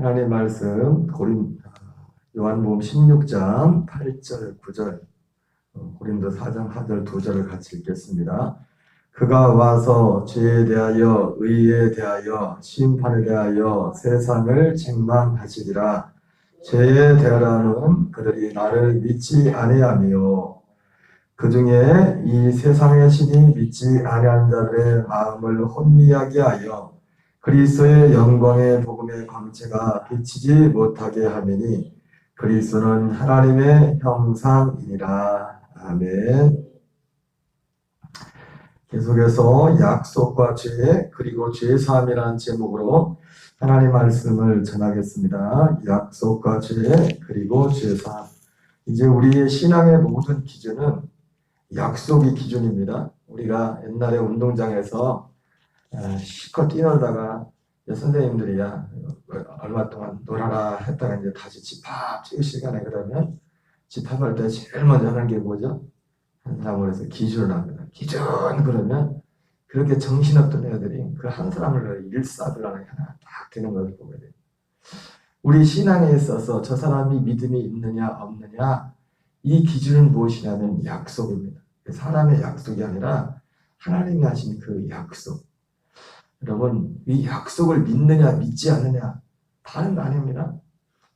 하나님 말씀 요한복음 16장 8절 9절 고린도 4장 4절 2절을 같이 읽겠습니다. 그가 와서 죄에 대하여 의에 대하여 심판에 대하여 세상을 책망하시리라. 죄에 대하여는 그들이 나를 믿지 아니하며 그 중에 이 세상의 신이 믿지 아니하는 자들의 마음을 혼미하게 하여 그리스도의 영광의 복음의 광채가 비치지 못하게 하매니 그리스도는 하나님의 형상이니라. 아멘. 계속해서 약속과 죄 그리고 죄사함이라는 제목으로 하나님 말씀을 전하겠습니다. 약속과 죄 그리고 죄사함. 이제 우리의 신앙의 모든 기준은 약속이 기준입니다. 우리가 옛날에 운동장에서 실컷 뛰놀다가 선생님들이 얼마 동안 놀아라 했다가 이제 다시 집합 찍을 시간에 그러면 집합할 때 제일 먼저 하는 게 뭐죠? 한 사람을 해서 기준을 합니다. 기준 그러면 그렇게 정신없던 애들이 그 한 사람을 일사불란하게 하나 딱 되는 것을 보게 돼요. 우리 신앙에 있어서 저 사람이 믿음이 있느냐 없느냐 이 기준은 무엇이냐면 약속입니다. 사람의 약속이 아니라 하나님이 하신 그 약속. 여러분 이 약속을 믿느냐 믿지 않느냐 다른 거 아닙니다.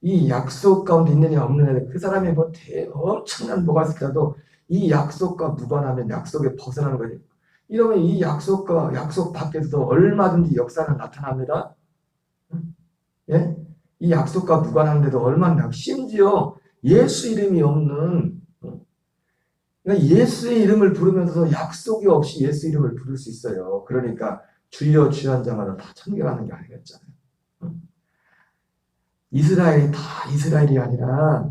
이 약속 가운데 있느냐 없느냐 그 사람이 뭐 엄청난 뭐가 있을까도 이 약속과 무관하면 약속에 벗어나는 거죠. 이러면 이 약속과 약속 밖에서도 얼마든지 역사는 나타납니다. 예? 이 약속과 무관한데도 얼마나 심지어 예수 이름이 없는 그러니까 예수의 이름을 부르면서 약속이 없이 예수 이름을 부를 수 있어요. 그러니까 주여 주여 한 자마다 다 천국에 가는 게 아니겠잖아요. 이스라엘이 다 이스라엘이 아니라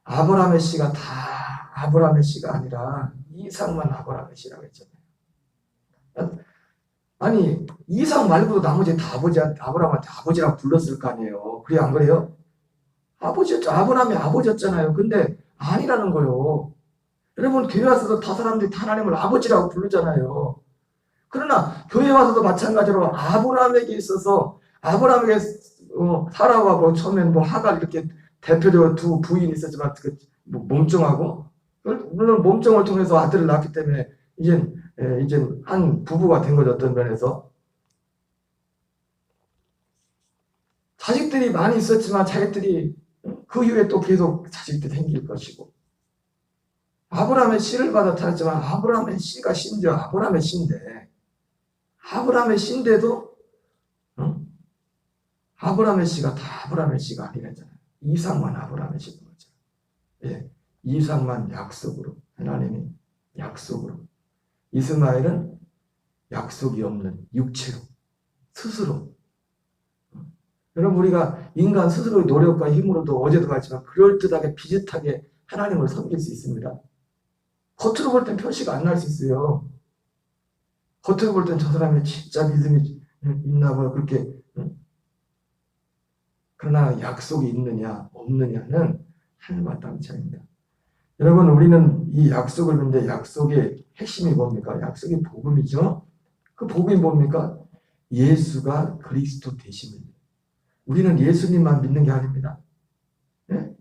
아브라함의 씨가 다 아브라함의 씨가 아니라 이삭만 아브라함의 씨라고 했잖아요. 아니 이삭 말고도 나머지 다 아브라함한테 아버지라고 불렀을 거 아니에요. 그래 안 그래요? 아버지였죠. 아브라함이 아버지였잖아요. 근데 아니라는 거요. 여러분 교회 와서도 다 사람들이 다 하나님을 아버지라고 부르잖아요. 그러나 교회 와서도 마찬가지로 아브라함에게 있어서 아브라함에게 사라하고 처음엔 뭐 하갈 이렇게 대표적으로 두 부인이 있었지만 몸종하고 물론 몸종을 통해서 아들을 낳기 때문에 이제 한 부부가 된 거죠. 어떤 면에서 자식들이 많이 있었지만 자식들이 그 이후에 또 계속 자식들이 생길 것이고 아브라함의 씨를 받아 타였지만 아브라함의 씨가 심지어 아브라함의 씨인데 아브라함의 씨인데도 아브라함의 씨가 다 아브라함의 씨가 아니랬잖아요. 이삭만 아브라함의 씨인 거죠. 예, 이삭만 약속으로 하나님이 약속으로 이스마엘은 약속이 없는 육체로 스스로 여러분 우리가 인간 스스로의 노력과 힘으로도 어제도 봤지만 그럴듯하게 비슷하게 하나님을 섬길 수 있습니다. 겉으로 볼 땐 표시가 안 날 수 있어요. 겉으로 볼 땐 저 사람이 진짜 믿음이 있나 봐 그렇게 그러나 약속이 있느냐 없느냐는 하늘과 땅 차이입니다. 여러분 우리는 이 약속을 믿는데 약속의 핵심이 뭡니까? 약속이 복음이죠. 그 복음이 뭡니까? 예수가 그리스도 되심입니다. 우리는 예수님만 믿는 게 아닙니다. 네?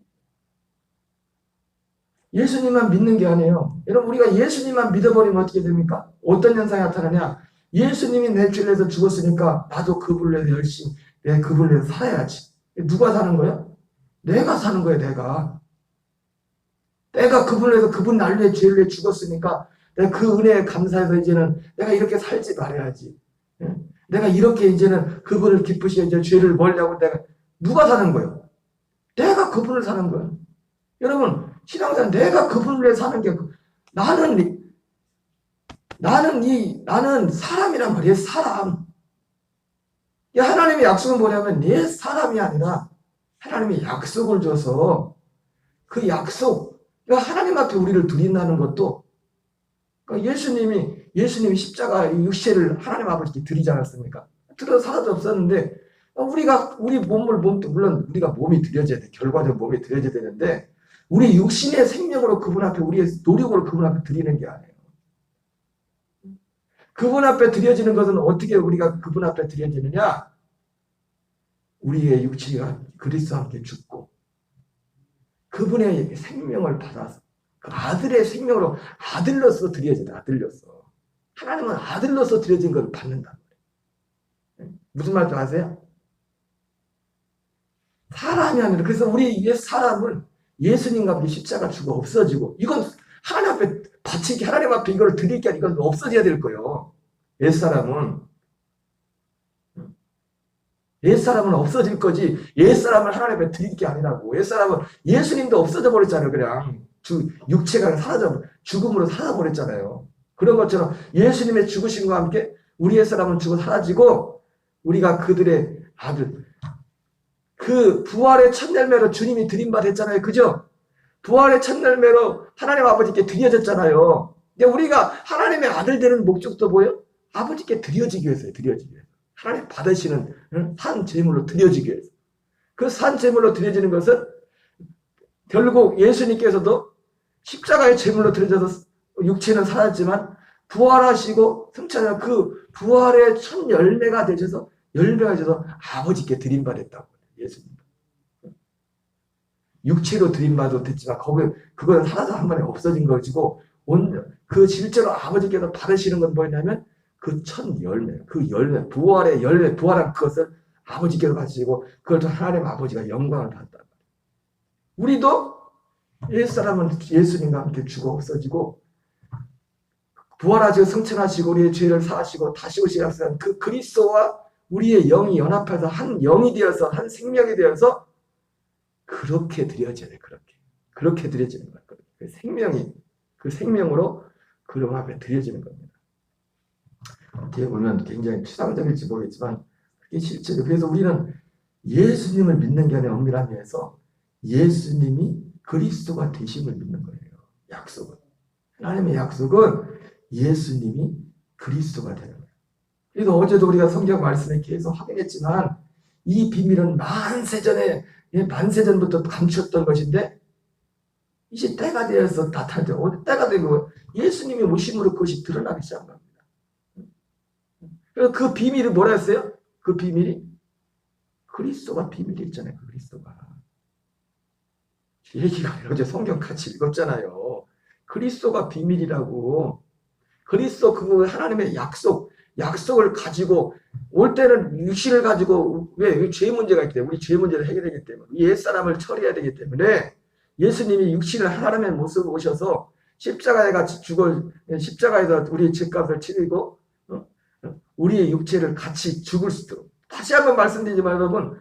예수님만 믿는 게 아니에요. 여러분 우리가 예수님만 믿어버리면 어떻게 됩니까? 어떤 현상이 나타나냐? 예수님이 내 죄를 위해서 죽었으니까 나도 그분을 위해서 열심히 그분을 위해서 살아야지. 누가 사는 거예요? 내가 사는 거예요. 내가 그분을 위해서 그분 나를 위해 죄를 위해 죽었으니까 내가 그 은혜에 감사해서 이제는 내가 이렇게 살지 말아야지. 내가 이렇게 이제는 그분을 기쁘시게 이제 죄를 멀리하고 내가 누가 사는 거예요? 내가 그분을 사는 거예요. 여러분 신앙생활 내가 그분을 위해 사는 게 나는 사람이란 말이에요. 사람. 하나님의 약속은 뭐냐면 내 사람이 아니라 하나님이 약속을 줘서 그 약속 하나님 앞에 우리를 드린다는 것도 예수님이 십자가 육체를 하나님 아버지께 드리지 않았습니까? 들어서 사라져 없었는데 우리 몸도 물론 우리가 몸이 드려져야 돼. 결과적으로 몸이 드려져야 되는데 우리 육신의 생명으로 그분 앞에 우리의 노력으로 그분 앞에 드리는 게 아니에요. 그분 앞에 드려지는 것은 어떻게 우리가 그분 앞에 드려지느냐? 우리의 육체가 그리스도와 함께 죽고 그분의 생명을 받아서 그 아들의 생명으로 아들로서 드려져요. 아들로서. 하나님은 아들로서 드려진 걸 받는다. 무슨 말인지 아세요? 사람이 아니라 그래서 우리 사람은 예수님과 함께 십자가 죽어 없어지고 이건 하나님 앞에 바치기 하나님 앞에 이걸 드릴 게 아니라 이건 없어져야 될 거예요. 옛사람은 없어질 거지 옛사람을 하나님 앞에 드릴 게 아니라고. 옛사람은 예수님도 없어져 버렸잖아요. 그냥 육체가 사라져 죽음으로 사라져버렸잖아요. 그런 것처럼 예수님의 죽으심과 함께 우리 옛사람은 죽어 사라지고 우리가 그들의 아들 그 부활의 첫 열매로 주님이 드림받았잖아요. 그죠? 부활의 첫 열매로 하나님 아버지께 드려졌잖아요. 근데 우리가 하나님의 아들 되는 목적도 뭐예요? 아버지께 드려지기 위해서요. 드려지기 위해서. 하나님 받으시는 산 제물로 드려지기 위해서. 그 산 제물로 드려지는 것은 결국 예수님께서도 십자가의 제물로 드려져서 육체는 살았지만 부활하시고 승천한 그 부활의 첫 열매가 되셔서 아버지께 드림받았다고. 예수님. 육체로 드림받아도 됐지만 그거는 살아서 한 번에 없어진 것이고 그 실제로 아버지께서 받으시는 건 뭐냐면 그 첫 열매, 그 열매, 부활의 열매, 부활한 그것을 아버지께서 받으시고 그걸 또 하나님 아버지가 영광을 받았다. 우리도 옛사람은 예수님과 함께 죽어 없어지고 부활하시고 승천하시고 우리의 죄를 사하시고 다시 오시는 그 그리스도와 우리의 영이 연합해서 한 영이 되어서 한 생명이 되어서 그렇게 드려져야 돼. 그렇게 드려지는 거야. 그 생명으로 그런 앞에 드려지는 겁니다. 어떻게 보면 굉장히 추상적일지 모르겠지만 그게 실제로 그래서 우리는 예수님을 믿는 게 아니라 엄밀한 의미에서 예수님이 그리스도가 되심을 믿는 거예요. 약속은. 하나님의 약속은 예수님이 그리스도가 되는 거예요. 그래서 어제도 우리가 성경 말씀에 계속 확인했지만 이 비밀은 만세전부터 감추었던 것인데 이제 때가 되어서 나타나죠. 때가 되고 예수님이 오심으로 그것이 드러나기 시작한 겁니다. 그래서 그 비밀이 뭐라 했어요? 그 비밀이 그리스도가 비밀이 있잖아요. 그리스도가. 얘기가 어제 성경 같이 읽었잖아요. 그리스도가 비밀이라고. 그리스도 그 하나님의 약속을 가지고 올 때는 육신을 가지고 왜 죄 문제가 있기 때문에 우리 죄 문제를 해결하기 때문에 옛사람을 처리해야 되기 때문에 예수님이 육신을 하나님의 모습으로 오셔서 십자가에 같이 십자가에서 우리의 죄값을 치르고 우리의 육체를 같이 죽을 수 있도록 다시 한번 말씀드리지만 여러분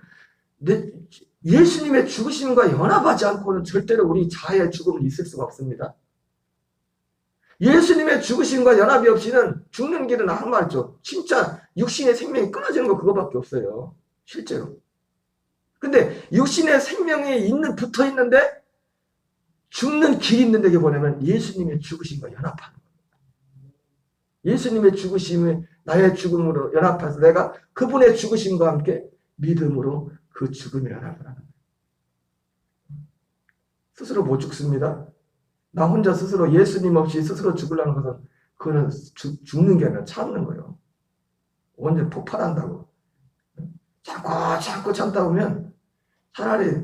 예수님의 죽으심과 연합하지 않고는 절대로 우리 자아의 죽음은 있을 수가 없습니다. 예수님의 죽으심과 연합이 없이는 죽는 길은 항말이죠. 진짜 육신의 생명이 끊어지는 거 그거밖에 없어요. 실제로. 근데 육신의 생명이 붙어 있는데 죽는 길이 있는데 이게 뭐냐면 예수님의 죽으심과 연합하는 거예요. 예수님의 죽으심을 나의 죽음으로 연합해서 내가 그분의 죽으심과 함께 믿음으로 그 죽음에 연합을 하는 거예요. 스스로 못 죽습니다. 나 혼자 스스로 예수님 없이 스스로 죽으려는 것은 그거는 죽는 게 아니라 참는 거예요. 언제 폭발한다고. 자꾸 참다 보면 차라리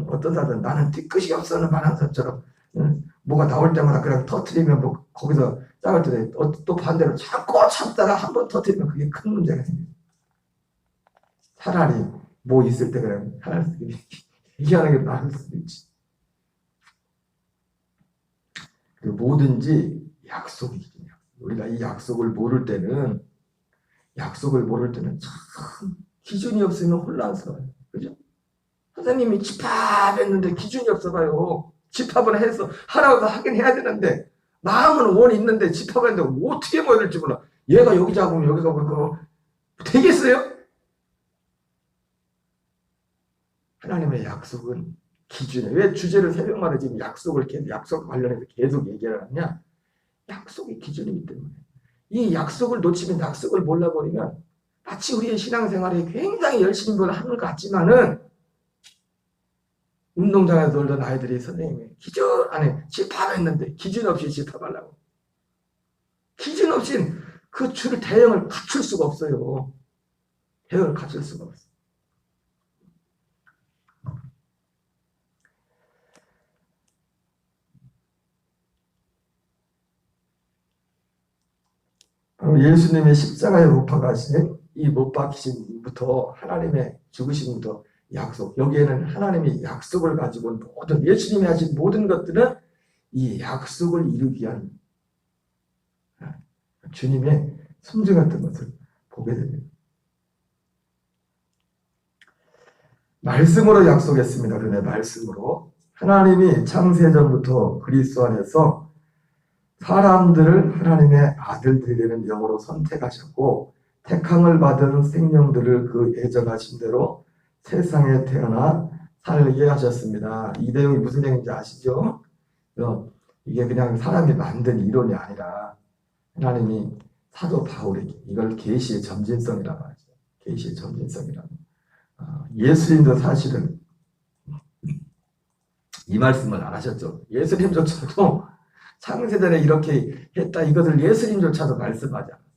어떤 사람은 나는 뒤끝이 없어는 말하는 사람처럼 뭐가 나올 때마다 그냥 터트리면 뭐 거기서 싸울 때 또 반대로 자꾸 참다가 한번 터트리면 그게 큰 문제가 생겨요. 차라리 뭐 있을 때 그냥 얘기하는 게 나을 수도 있지. 그리고 뭐든지 약속이 있죠. 우리가 이 약속을 모를 때는 참 기준이 없으면 혼란스러워요. 그죠? 선생님이 집합했는데 기준이 없어봐요. 집합을 해서 하라고 하긴 해야 되는데 마음은 원이 있는데 집합했는데 어떻게 모여야 될지 몰라. 얘가 여기 잡으면 여기 가고 되겠어요? 하나님의 약속은 기준에 왜 주제를 새벽마다 지금 약속 관련해서 계속 얘기를 하냐? 약속이 기준이기 때문에 이 약속을 놓치면 약속을 몰라버리면 마치 우리의 신앙생활에 굉장히 열심히 하는 것 같지만은 운동장에서 놀던 아이들이 선생님이 기준 안에 집합했는데 기준 없이 집합하려고 기준 없이 그 대형을 갖출 수가 없어요. 대형을 갖출 수가 없어요. 바로 예수님의 십자가에 못 박으신 이 못 박히심부터 하나님의 죽으심부터 약속, 여기에는 하나님이 약속을 가지고 모든 예수님이 하신 모든 것들은 이 약속을 이루기 위한 주님의 순종 같은 것을 보게 됩니다. 말씀으로 약속했습니다. 그런데 말씀으로 하나님이 창세전부터 그리스도 안에서 사람들을 하나님의 아들들이 되는 영으로 선택하셨고 택함을 받은 생명들을 그 예정하신 대로 세상에 태어나 살게 하셨습니다. 이 내용이 무슨 내용인지 아시죠? 이게 그냥 사람이 만든 이론이 아니라 하나님이 사도 바울에게 이걸 계시의 점진성이라고 하죠. 계시의 점진성이라고. 예수님도 사실은 이 말씀을 안 하셨죠. 예수님조차도 창세전에 이렇게 했다 이것을 예수님조차도 말씀하지 않았어요.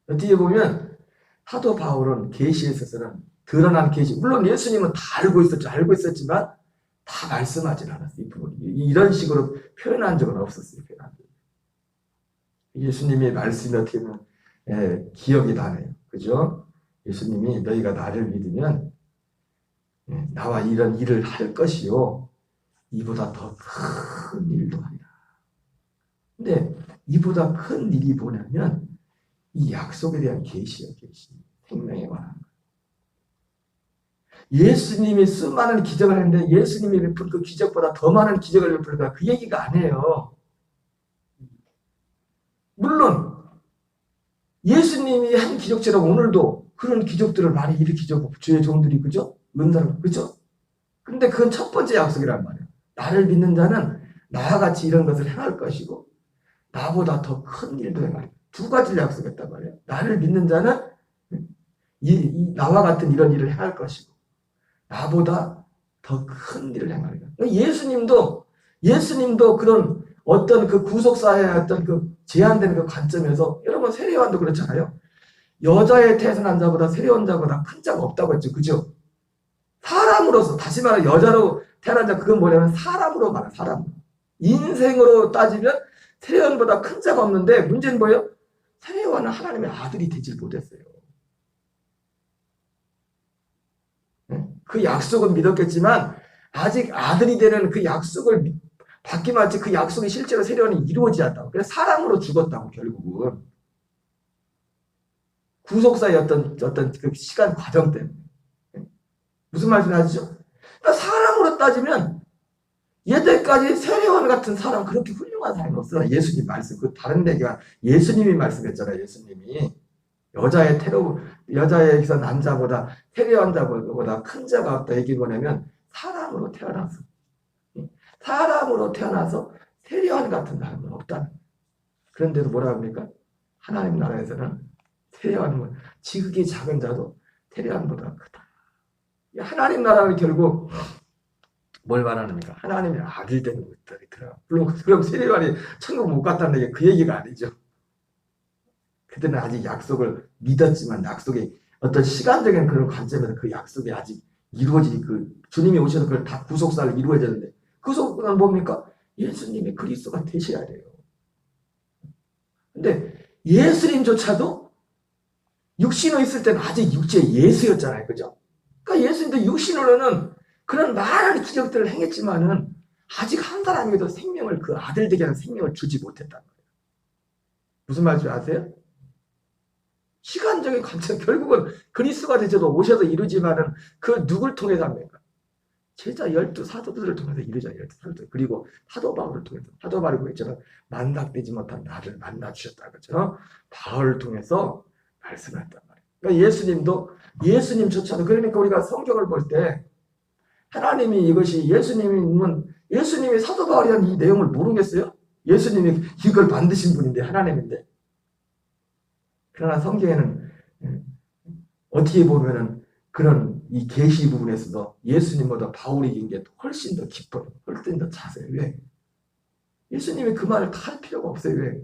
어떻게 보면 사도 바울은 계시에 있어서는 드러난 계시, 물론 예수님은 다 알고 있었지만 다 말씀하진 않았어요. 이 부분 이런 식으로 표현한 적은 없었어요. 예수님의 말씀이 어떻게 보면 기억이 나네요. 그죠? 예수님이 너희가 나를 믿으면 나와 이런 일을 할 것이요 이보다 더 큰 일도 하리라. 근데 이보다 큰 일이 뭐냐면 이 약속에 대한 계시예요. 계시. 생명에 관한 거. 예수님이 수많은 기적을 했는데 예수님이 베푼 그 기적보다 더 많은 기적을 베풀다 그 얘기가 아니에요. 물론 예수님이 한 기적처럼 오늘도 그런 기적들을 많이 일으키죠. 주의 종들이 그죠? 은사로 그죠? 근데 그건 첫 번째 약속이란 말이에요. 나를 믿는 자는 나와 같이 이런 것을 행할 것이고 나보다 더 큰 일도 행할. 두 가지를 약속했단 말이에요. 나를 믿는 자는 나와 같은 이런 일을 행할 것이고 나보다 더 큰 일을 행하리라. 예수님도 그런 어떤 그 구속사의 어떤 그 제한되는 그 관점에서 여러분 세례요한도 그렇잖아요. 여자의 태어난 자보다 세례온 자보다 큰 자가 없다고 했죠. 그죠? 사람으로서 다시 말해 여자로 태어난 자 그건 뭐냐면 사람으로 말해 사람. 인생으로 따지면 세례요한보다 큰 자가 없는데 문제는 뭐예요? 세례요한은 하나님의 아들이 되질 못했어요. 그 약속은 믿었겠지만 아직 아들이 되는 그 약속을 받기 마치 그 약속이 실제로 세례요한이 이루어지지 않다고. 그래서 사람으로 죽었다고 결국은. 구속사의 어떤 그 시간 과정 때문에. 무슨 말씀이 하시죠? 그러니까 사람으로 따지면 예때까지 세례요한 같은 사람 그렇게 훌륭한 사람이 없어요. 예수님 말씀. 그 다른 얘기가 예수님이 말씀했잖아요. 예수님이. 여자에게서 남자보다 세례요한 자보다 큰 자가 없다. 얘기 뭐냐면 사람으로 태어나서 세례요한 같은 사람은 없다는 거예요. 그런데도 뭐라 합니까? 하나님 나라에서는 세례요한은 지극히 작은 자도 세례요한보다 크다. 하나님 나라는 결국 뭘 말합니까? 하나님의 아들 되는 것들이 들어가. 물론 그럼 세례요한이 천국 못 갔다는 게 그 얘기가 아니죠. 그때는 아직 약속을 믿었지만 약속이 어떤 시간적인 그런 관점에서 그 약속이 아직 그 주님이 오셔서 그걸 다 구속사를 이루어졌는데 구속은 뭡니까? 예수님이 그리스도가 되셔야 돼요. 근데 예수님조차도 육신으로 있을 때는 아직 육체의 예수였잖아요. 그죠? 그러니까 예수님도 육신으로는 그런 많은 기적들을 행했지만은 아직 한 사람에게도 생명을 그 아들 되게 하는 생명을 주지 못했다는 거예요. 무슨 말인지 아세요? 시간적인 관점 결국은 그리스도가 되셔도 오셔서 이루지만은 그 누굴 통해서 합니까? 제자 12 사도들을 통해서 이루잖아요. 12 사도들. 그리고 사도 바울을 통해서 사도 바울이 그랬잖아요. 만납되지 못한 나를 만나 주셨다 그죠? 바울을 통해서 말씀했단 말이에요. 그러니까 예수님조차도 그러니까 우리가 성경을 볼 때 하나님이 이것이 예수님이 사도 바울이란 이 내용을 모르겠어요? 예수님이 이걸 만드신 분인데 하나님인데. 그러나 성경에는 어떻게 보면은 그런 이 계시 부분에서도 예수님보다 바울이 이긴 게 훨씬 더 깊어요. 훨씬 더 자세해요. 왜? 예수님이 그 말을 다 할 필요가 없어요. 왜?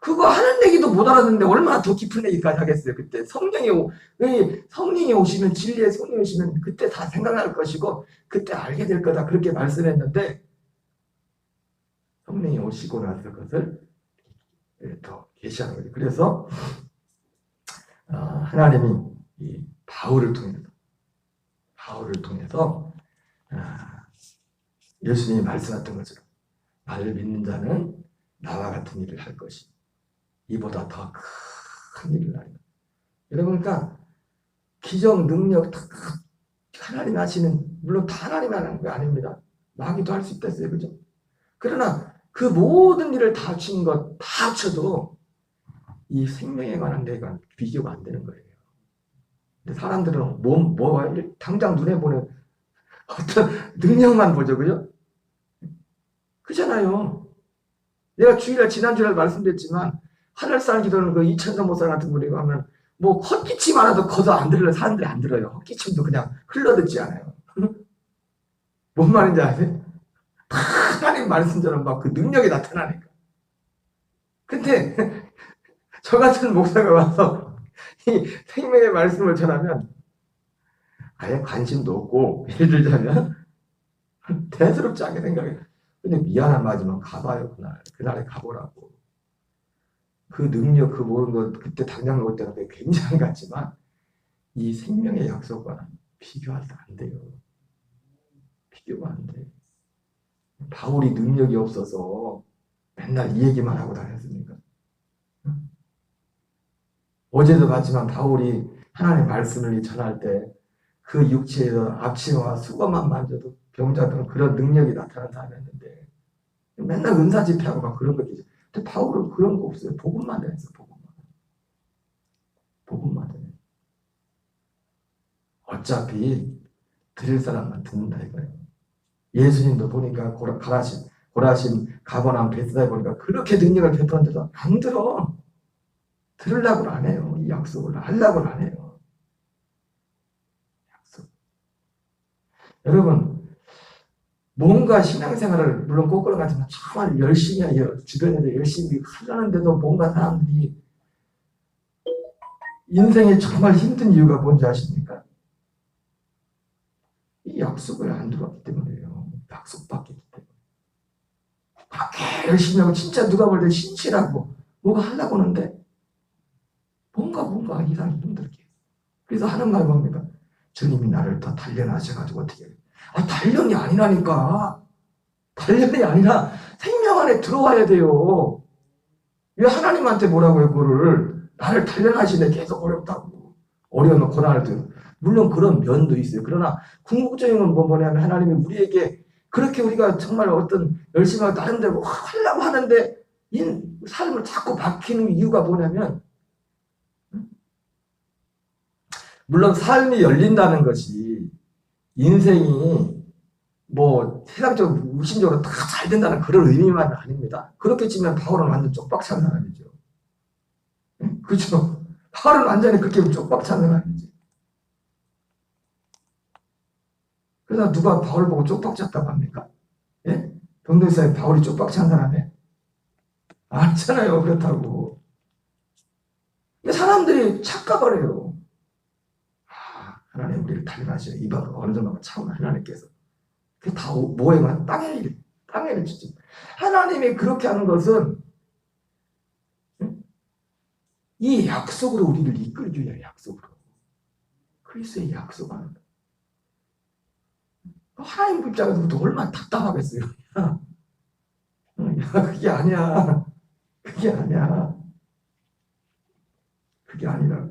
그거 하는 얘기도 못 알았는데 얼마나 더 깊은 얘기까지 하겠어요. 그때 성령이 오시면 진리의 성령이 오시면 그때 다 생각날 것이고 그때 알게 될 거다 그렇게 말씀했는데 성령이 오시고 나서 그것을 더 계시하는 거죠. 그래서 하나님이 이 바울을 통해서 예수님이 말씀하셨던 것처럼 나를 믿는 자는 나와 같은 일을 할 것이 이보다 더 큰 일을 하리라. 여러분, 그러니까 기적, 능력 다 하나님이 하시는, 물론 다 하나님이 하는 거 아닙니다. 마귀도 할 수 있겠어요. 그죠? 그러나 그 모든 일을 다 합친 것 다 합쳐도 이 생명에 관한 내가 비교가 안 되는 거예요. 근데 사람들은 당장 눈에 보는 어떤 능력만 보죠. 그죠? 그잖아요. 내가 지난주에 말씀드렸지만 하늘산 기도는 그 이천성 목사 같은 분이 하면 뭐 헛기침 하나도 거저 안 들어요. 사람들이 안 들어요. 헛기침도 그냥 흘러듣지 않아요. 뭔 말인지 아세요? 하나님 말씀처럼 막 그 능력이 나타나니까. 근데 저 같은 목사가 와서 이 생명의 말씀을 전하면 아예 관심도 없고, 예를 들자면 대수롭지 않게 생각해요. 근데 미안한 마지막 가봐요. 그날에 가보라고. 그 능력, 그 모든 것 그때 당장 올 때는 굉장히 같지만 이 생명의 약속과는 비교가 안 돼요. 비교가 안 돼. 바울이 능력이 없어서 맨날 이 얘기만 하고 다녔습니까? 어제도 봤지만 바울이 하나님의 말씀을 전할 때 그 육체에서 앞치마와 수건만 만져도 병자들은 그런 능력이 나타난 사람이었는데 맨날 은사 집회하고 막 그런 거지. 근데 바울은 그런 거 없어요. 복음만 해서 복음만 해. 어차피 들을 사람만 듣는다 이거예요. 예수님도 보니까 고라심, 가버나움, 베스다에 보니까 그렇게 능력을 베풀었는데도 안 들어. 들으려고 안 해요. 이 약속을 하려고 안 해요. 약속. 여러분, 뭔가 신앙생활을 물론 거꾸로 가지만 정말 열심히 해요. 주변에서 열심히 하려는데도 뭔가 사람들이 인생에 정말 힘든 이유가 뭔지 아십니까? 이 약속을 안 들어왔기 때문에요. 약속받기 때문에. 그렇게 열심히 하고 진짜 누가 볼 때 신실하고 뭐가 하려고 하는데 뭔가 이상히 힘들게. 그래서 하는 말 뭡니까? 주님이 나를 더 단련하셔가지고 어떻게 해요? 단련이 아니라니까. 단련이 아니라 생명 안에 들어와야 돼요. 왜 하나님한테 뭐라고 그거를 나를 단련하시네 계속 어렵다고. 어려우면 고난을 드 물론 그런 면도 있어요. 그러나 궁극적인 건 뭐냐면 하나님이 우리에게 그렇게 우리가 정말 어떤 열심히 하고 나름대로 하려고 하는데 이 삶을 자꾸 바뀌는 이유가 뭐냐면 물론 삶이 열린다는 것이 인생이 뭐 세상적으로 무신적으로 다 잘 된다는 그런 의미만은 아닙니다. 그렇게 치면 바울은 완전 쪽박 찬 사람이죠. 그렇죠? 바울은 완전히 그렇게 쪽박 찬 사람이지. 그래서 누가 바울 보고 쪽박 찼다고 합니까? 예? 동네사에 바울이 쪽박 찬 사람이에요? 아니잖아요. 그렇다고. 사람들이 착각을 해요. 하나님 우리를 단련하시오. 이방 어느 정도 참은 하나님께서. 그게 다 뭐예요? 땅의 일 주지. 하나님이 그렇게 하는 것은 이 약속으로 우리를 이끌기 위해 약속으로. 그리스도의 약속하는 거예요. 하나님 입장에서부터 얼마나 답답하겠어요. 야, 그게 아니야. 그게 아니야. 그게 아니라.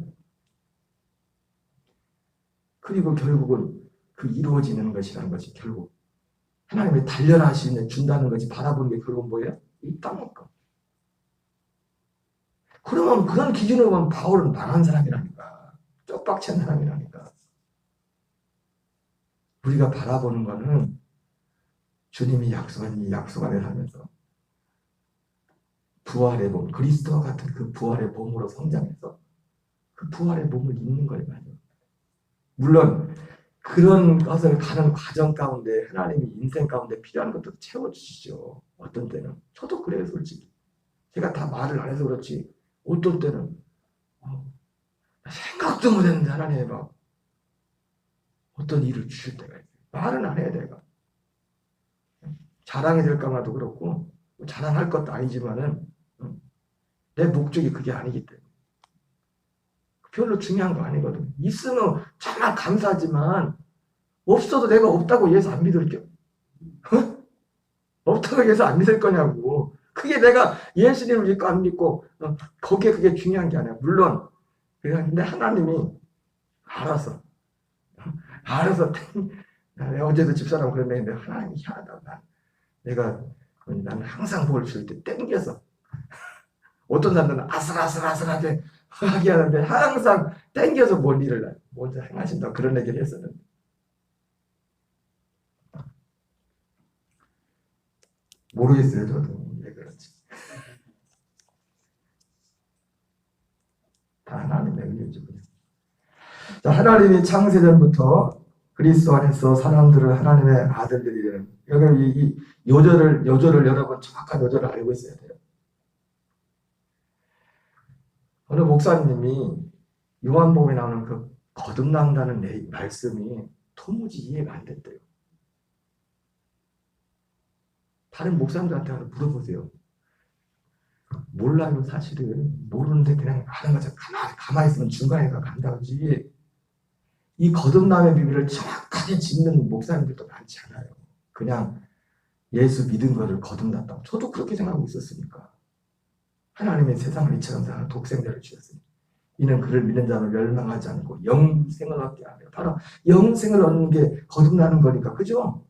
그리고 결국은 그 이루어지는 것이라는 것이 결국 하나님의 단련하시는 준다는 것이 바라보는 게 결국은 뭐예요? 이 땅의 것. 그러면 그런 기준으로 보면 바울은 망한 사람이라니까. 쪽박찬 사람이라니까. 우리가 바라보는 거는 주님이 약속한 이 약속 안에 살면서 부활의 몸, 그리스도와 같은 그 부활의 몸으로 성장해서 그 부활의 몸을 입는 거예요. 물론 그런 것을 가는 과정 가운데 하나님이 인생 가운데 필요한 것도 채워주시죠. 어떤 때는. 저도 그래요, 솔직히. 제가 다 말을 안 해서 그렇지. 어떤 때는 생각도 못했는데 하나님이 막 어떤 일을 주실 때가 있어요. 말은 안 해야 돼요. 자랑이 될까 봐도 그렇고 자랑할 것도 아니지만은 내 목적이 그게 아니기 때문에. 별로 중요한 거 아니거든. 있으면 정말 감사하지만 없어도 내가 없다고 예수 안 믿을게요. 없다고 예수 안 믿을 거냐고. 그게 내가 예수님을 믿고 안 믿고 거기에 그게 중요한 게 아니야. 물론 근데 하나님이 알아서 어제도 집사람 그런 얘기인데 하나님이 희한하다. 나는 항상 복을 줄 때 땡겨서 어떤 사람들은 아슬아슬하게 하게 하는데 항상 땡겨서 뭔 일을 먼저 행하신다 그런 얘기를 했었는데 모르겠어요. 저도 왜 그런지. 다 하나님의 은혜죠. 자, 하나님이 창세전부터 그리스도 안에서 사람들을 하나님의 아들들이 되는, 여기 이 요절을 여러분 정확한 요절을 알고 있어야 돼요. 어느 목사님이 요한복음에 나오는 그 거듭난다는 말씀이 도무지 이해가 안 됐대요. 다른 목사님들한테 물어보세요. 몰라요. 사실은 모르는데 그냥 하는 거죠. 가만히 있으면 중간에 간다지. 이 거듭남의 비밀을 정확하게 짚는 목사님들도 많지 않아요. 그냥 예수 믿은 거를 거듭났다고. 저도 그렇게 생각하고 있었으니까. 하나님의 세상을 이처럼 사는 독생자를 주셨으니 이는 그를 믿는 자는 멸망하지 않고 영생을 얻게 하며, 바로 영생을 얻는 게 거듭나는 거니까. 그죠?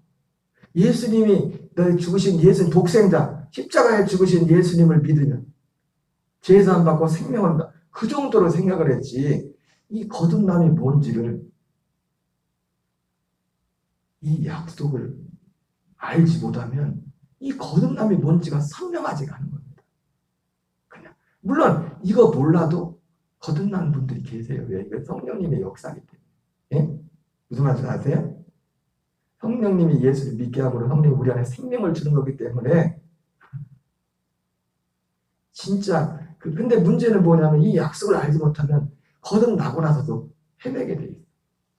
예수님이 너희 죽으신 예수님 독생자, 십자가에 죽으신 예수님을 믿으면 제사함 받고 생명을 얻는다. 그 정도로 생각을 했지, 이 거듭남이 뭔지를, 이 약속을 알지 못하면 이 거듭남이 뭔지가 선명하지가 않은 겁니다. 그냥 물론 이거 몰라도 거듭난 분들이 계세요. 왜? 이거 성령님의 역사이기 때문에. 예? 무슨 말씀 아세요? 성령님이 예수를 믿게 하고 성령이 우리 안에 생명을 주는 거기 때문에 진짜 근데 문제는 뭐냐면 이 약속을 알지 못하면 거듭나고 나서도 헤매게 돼 있어.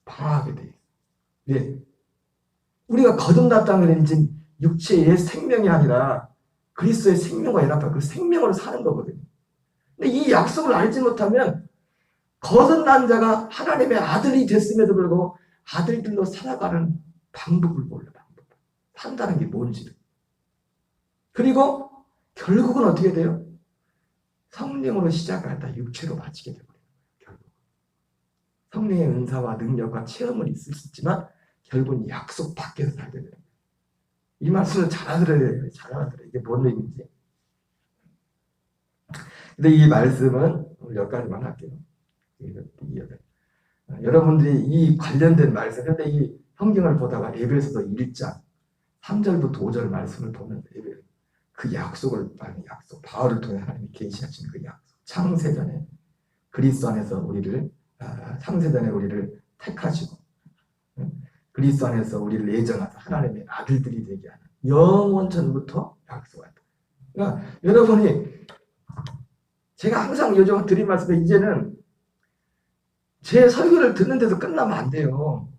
방황하게 돼 있어. 왜? 우리가 거듭났다는 건 이제 육체의 생명이 아니라 그리스도의 생명과 연합한 그 생명으로 사는 거거든요. 근데 이 약속을 알지 못하면 거듭난 자가 하나님의 아들이 됐음에도 불구하고 아들들로 살아가는 방법을 몰라. 산다는 게 뭔지를. 그리고 결국은 어떻게 돼요? 성령으로 시작하다 육체로 마치게 되버려요. 결국 성령의 은사와 능력과 체험을 있을 수 있지만 결국은 약속 밖에서 살게 되는 거예요. 이 말씀을 잘 알아들어야 돼요. 잘 알아들어요. 이게 뭔 얘기인지. 근데 이 말씀은 여기까지만 할게요. 여러분들이 이 관련된 말씀, 근데 이 성경을 보다가 에베소서 1장 3절부터 5절 말씀을 보면 그 약속을 말하는 약속, 바울을 통해 하나님이 계시하시는 그 약속, 창세전에 그리스도 안에서 우리를 창세전에 우리를 택하시고 그리스도 안에서 우리를 예정하사 하나님의 아들들이 되게 하는 영원전부터 약속한다. 그러니까 여러분이 제가 항상 요즘 드린 말씀에 이제는 제 설교를 듣는 데서 끝나면 안 돼요.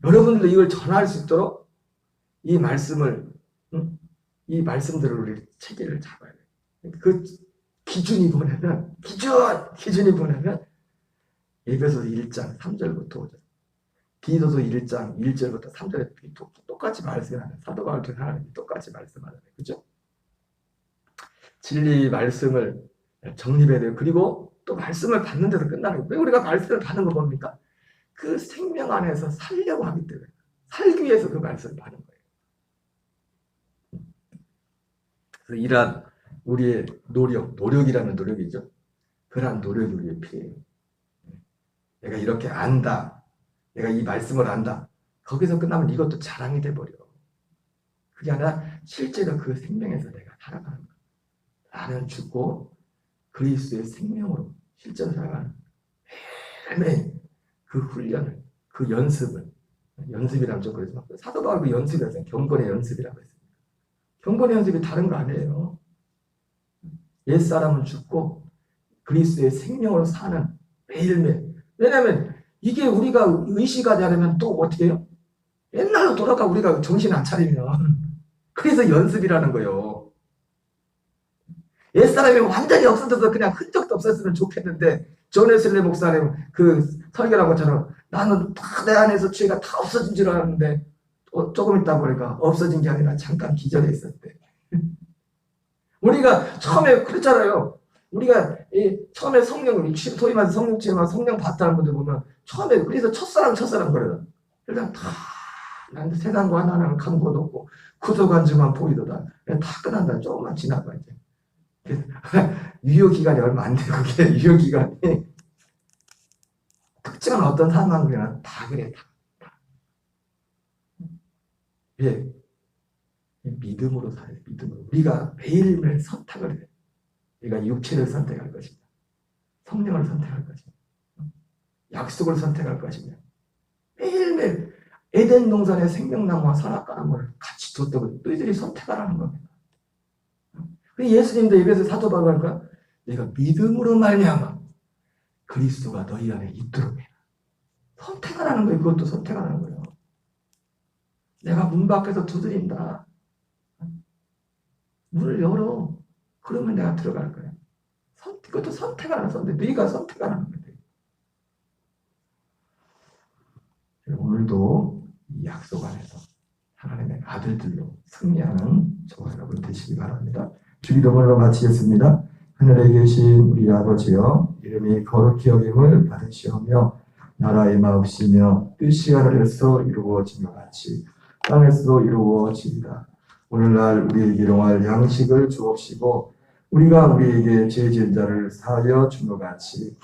여러분들도 이걸 전할 수 있도록 이 말씀을, 이 말씀들을 우리 체계를 잡아야 돼요. 그 기준이 뭐냐면, 기준이 뭐냐면, 에베소서 1장 3절부터 5절, 디도서 1장 1절부터 3절에 똑같이 말씀하는, 사도 바울 통해 하나님이 똑같이 말씀하잖아요. 그죠? 진리 말씀을 정립해야 돼요. 그리고 또 말씀을 받는 데서 끝나는 거예요. 왜 우리가 말씀을 받는 거 뭡니까? 그 생명 안에서 살려고 하기 때문에, 살기 위해서 그 말씀을 받는 거예요. 그래서 이러한 우리의 노력이라는 노력이죠. 그러한 노력이 우리의 필요해요. 내가 이렇게 안다. 내가 이 말씀을 안다. 거기서 끝나면 이것도 자랑이 돼버려. 그게 아니라 실제로 그 생명에서 내가 살아가는 거야. 나는 죽고 그리스도의 생명으로 실제로 살아가는 매일매일 그 훈련을, 그 연습을, 연습이라면 좀 그러지만 사도 바울 그 연습이라서 경건의 연습이라고 했습니다. 경건의 연습이 다른 거 아니에요. 옛사람은 죽고 그리스도의 생명으로 사는 매일매일. 왜냐하면 이게 우리가 의식하지 않으면 또 어떻게 해요? 옛날로 돌아가 우리가 정신 안 차리면. 그래서 연습이라는 거예요. 옛사람이 완전히 없어져서 그냥 흔적도 없었으면 좋겠는데 존 웨슬리 목사님 그 설교한 것처럼 나는 다 내 안에서 죄가 다 없어진 줄 알았는데 조금 있다 보니까 없어진 게 아니라 잠깐 기절해 있었대. 우리가 처음에 그랬잖아요. 우리가 처음에 성령, 소위 말해서 성령 체험한 성령 받다는 분들 보면 처음에 그래서 첫사랑 그래요. 일단 다 나한테 세상과 하나님을 감고도 없고 구속한지만 보이도다. 다 끝난다. 조금만 지나가 이제. 유효 기간이 얼마 안 돼. 그게 유효 기간이 특정한 어떤 상황이나 다 그래. 다. 예. 믿음으로 살아요. 믿음으로. 우리가 매일매일 선택을 해요. 우리가 육체를 선택할 것이냐, 성령을 선택할 것이냐, 약속을 선택할 것이냐. 매일매일 에덴 동산의 생명나무와 선악과 나무를 같이 뒀다고 너희들이 선택하라는 겁니다. 예수님도 입에서 사도 바울이 할까? 내가 믿음으로 말미암아 그리스도가 너희 안에 있도록 해. 선택하라는 거예요. 그것도 선택하라는 거예요. 내가 문 밖에서 두드린다. 문을 열어. 그러면 내가 들어갈 거야. 그것도 선택하라는 선택. 네가 선택하라는 거야. 오늘도 이 약속 안에서 하나님의 아들들로 승리하는 저와 여러분 되시기 바랍니다. 주기도문으로 마치겠습니다. 하늘에 계신 우리 아버지여, 이름이 거룩히 여김을 받으시오며 나라의 마옵시며 뜻이 하늘에서 이루어지며 같이 땅에서도 이루어지리다. 오늘날 우리에게 일용할 양식을 주옵시고 우리가 우리에게 죄 지은 자를 사하여 준 것 같이